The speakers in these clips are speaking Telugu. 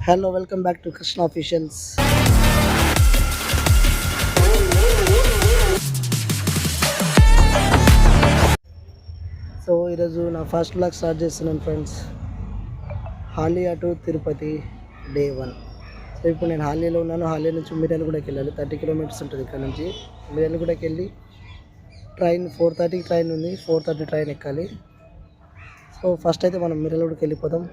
Hello, welcome back to Krishna Officials. So ఈరోజు నా ఫస్ట్ బ్లాగ్ స్టార్ట్ చేస్తున్నాను friends. Haliya to Tirupati day 1. సో ఇప్పుడు నేను హాలియాలో ఉన్నాను. హాలియా నుంచి మిర్యాలగూడకి వెళ్ళాలి. 30 కిలోమీటర్స్ ఉంటుంది ఇక్కడ నుంచి. మిర్యాలగూడకి వెళ్ళి ట్రైన్ 4:30కి ట్రైన్ ఉంది. 4:30 ట్రైన్ ఎక్కాలి. సో ఫస్ట్ అయితే మనం మిర్యాలగూడకి వెళ్ళిపోదాం.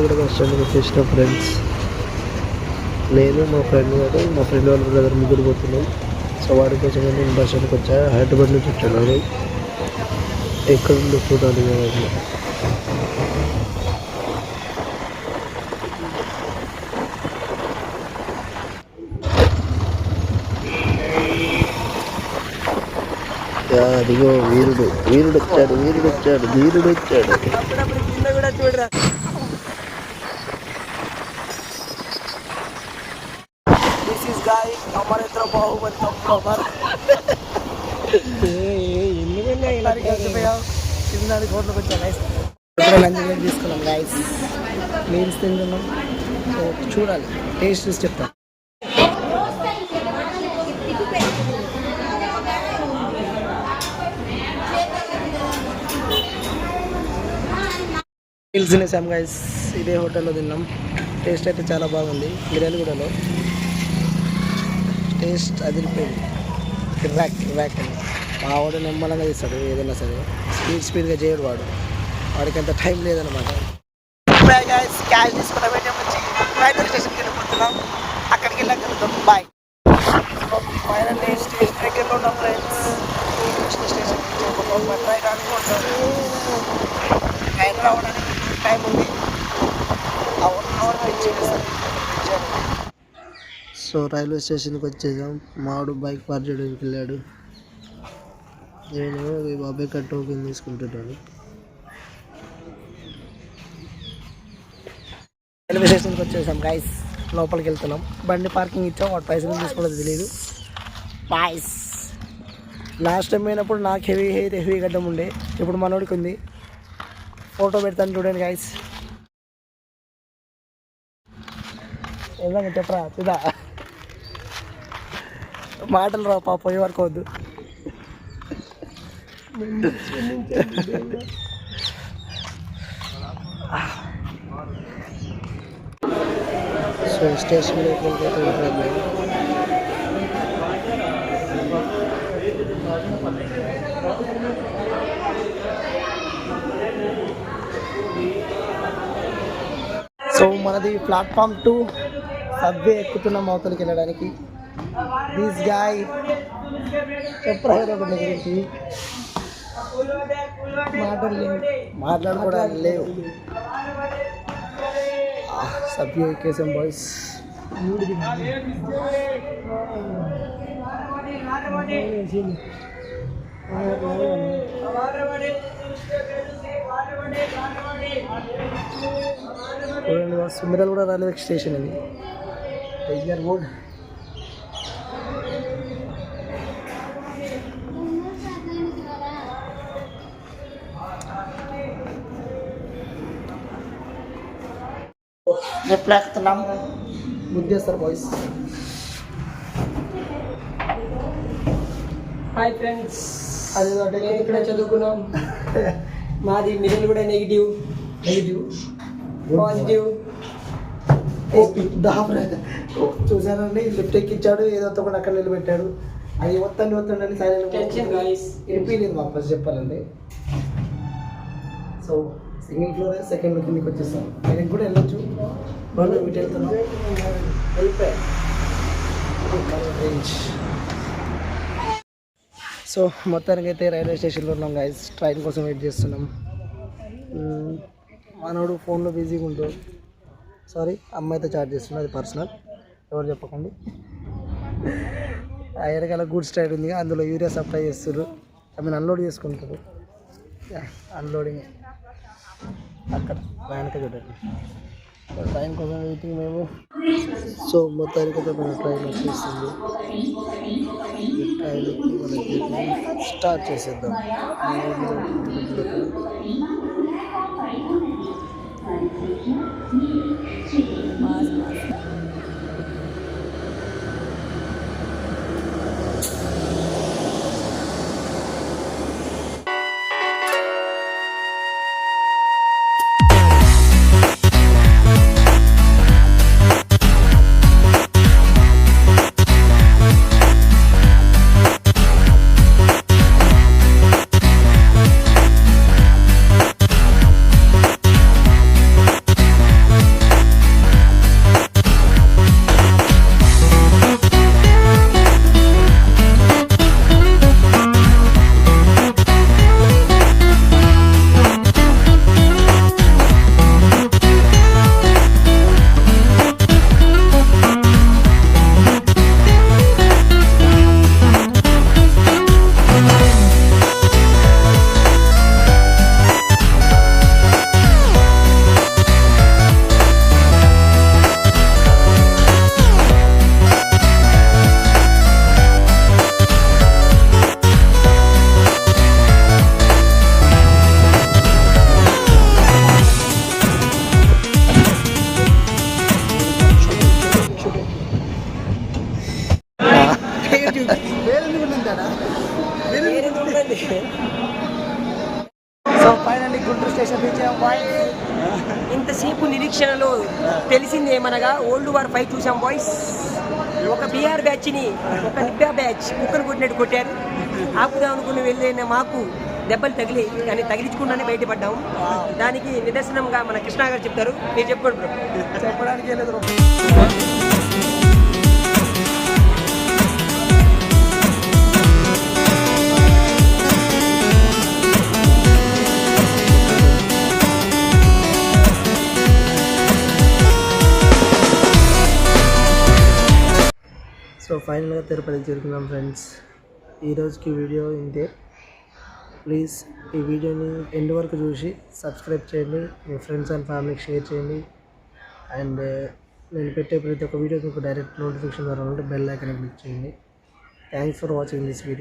కూడా బస్ స్టాండ్కి వచ్చేసిన ఫ్రెండ్స్. నేను మా ఫ్రెండ్ వాళ్ళ బ్రదర్ ముగ్గురు పోతున్నాం. సో వాడి కోసం నేను బస్ స్టాండ్కి వచ్చా. హైదరాబాద్ నుంచి వచ్చాను. ఎక్కడ ఉందో చూడాలి కదా. అదిగో వీరుడు వచ్చాడు. లంచ్ తీసుకున్నాం గైస్. మీల్స్ తింటున్నాం. సో చూడాలి, టేస్ట్ చూసి చెప్తాను. మీల్స్ తినేసాం గైస్. ఇదే హోటల్లో తిన్నాం. టేస్ట్ అయితే చాలా బాగుంది. మిర్యాలగూడలో టేస్ట్ అదిరిపోయింది. కిర్రాక్ అని మా వాడు నిమ్మలంగా తీస్తాడు. ఏదైనా సరే స్పీడ్గా చేయడు వాడికి అంత టైం లేదనమాట. క్యాష్ తీసుకున్న రైల్వే స్టేషన్కి వెళ్ళిపోతున్నాం. అక్కడికి వెళ్ళాక కలుద్దాం. బాయ్. ఫైనల్లీ స్టేషన్ దగ్గరలో ఉన్నాం ఫ్రెండ్స్. స్టేషన్ ట్రైన్ అనుకుంటాం. ట్రైన్ రావడానికి టైం ఉంది. ఆ 1 అవర్ వెయిట్ చేస్తాను. సో రైల్వే స్టేషన్కి వచ్చేసాం. మావాడు బైక్ పార్క్ చేయడానికి వెళ్ళాడు. నేను ఈ బాబాయ్ కట్ టోకెన్ తీసుకుంటున్నాను. రైల్వే స్టేషన్కి వచ్చేసాం గైస్. లోపలికి వెళ్తున్నాం. బండి పార్కింగ్ ఇచ్చాం. వాడు పైసలు తీసుకోవడం తెలియదు. బాయ్స్ లాస్ట్ టైం అయినప్పుడు నాకు హెవీ గడ్డం ఉండే. ఇప్పుడు మనోడికి ఉంది. ఫోటో పెడతాను చూడండి గైస్. ఎలా చెప్పరా ఇదా మాటలు రా పాప, పోయే వరకు వద్దు. సో స్టేషన్లో సో మనది ప్లాట్ఫామ్ 2 సబ్వే ఎక్కుతున్నాం అవతలికి వెళ్ళడానికి. దిస్ గాయ్ చెప్పరా గురించి మాట్లాడుకోవడానికి లేవు. సబ్వే ఎక్కేసాం బాయ్స్. మిర్యాలగూడ రైల్వే స్టేషన్ ఇది. Tiger road. ఎట్లా ఎక్కుతున్నాం ముద్దేస్తారు బాయ్స్. హాయ్ ఫ్రెండ్స్, అది నేను ఇక్కడ చదువుకున్నాం. మాది మిర్యాలగూడ నెగిటివ్ పాజిటివ్. చూసానండి, లిఫ్ట్ ఎక్కించాడు. ఏదో కూడా అక్కడ నిలబెట్టాడు. అది ఒత్తండి సైలెంట్ ఎంపీలేదు మాకు ఫస్ట్ చెప్పాలండి. సో సింగిల్ ఫ్లోర్ సెకండ్ కిందకి వచ్చేస్తాం. నేను కూడా వెళ్ళొచ్చు. వాళ్ళు ఇటు వెళ్తున్నాం. వెళ్ళిపోయాయి. సో మొత్తానికి అయితే రైల్వే స్టేషన్లో ఉన్నాం గైస్. ట్రైన్ కోసం వెయిట్ చేస్తున్నాం. మనోడు ఫోన్లో బిజీగా ఉంటుంది. సారీ, అమ్మాయితో చార్జ్ చేస్తున్నాడు. అది పర్సనల్, ఎవరు చెప్పకండి. ఆ ఎరగల గూడ్స్ ట్రైన్ ఉంది, అందులో యూరియా సప్లై చేస్తారు. అన్లోడ్ చేసుకుంటారు. అన్లోడింగ్ అక్కడ వెనక చూడండి. ట్రైన్ కోసం వెయిటింగ్ మేము. సో మొత్తానికి అయితే మన ట్రైన్ వచ్చేస్తుంది. ట్రైన్ స్టార్ట్ చేసేద్దాం. వీడియోలో తెలిసింది ఏమనగా ఓల్డ్ వార్ 5 చూసాం బాయ్స్. ఒక బీఆర్ బ్యాచ్ని ఒక నిబ్బా బ్యాచ్ కుక్కను కొట్టినట్టు కొట్టారు. ఆపుదాం అనుకుని వెళ్ళిన మాకు దెబ్బలు తగిలి కానీ తగిలించుకుండానే బయటపడ్డాము. దానికి నిదర్శనంగా మన కృష్ణ గారు చెప్తారు. మీరు చెప్పుకోండి బ్రో. చెప్పడానికి ఏం లేదు bro. సో ఫైనల్గా తిరుపతి చేరుకున్నాం ఫ్రెండ్స్. ఈరోజుకి వీడియో ఇంతే. ప్లీజ్ ఈ వీడియోని ఎండ్ వరకు చూసి సబ్స్క్రైబ్ చేయండి, మీ ఫ్రెండ్స్ అండ్ ఫ్యామిలీకి షేర్ చేయండి. అండ్ నేను పెట్టే ప్రతి ఒక్క వీడియోకి మీకు డైరెక్ట్ నోటిఫికేషన్ ద్వారా ఉంటే బెల్ ఐకాన్ క్లిక్ చేయండి. Thanks for watching this video.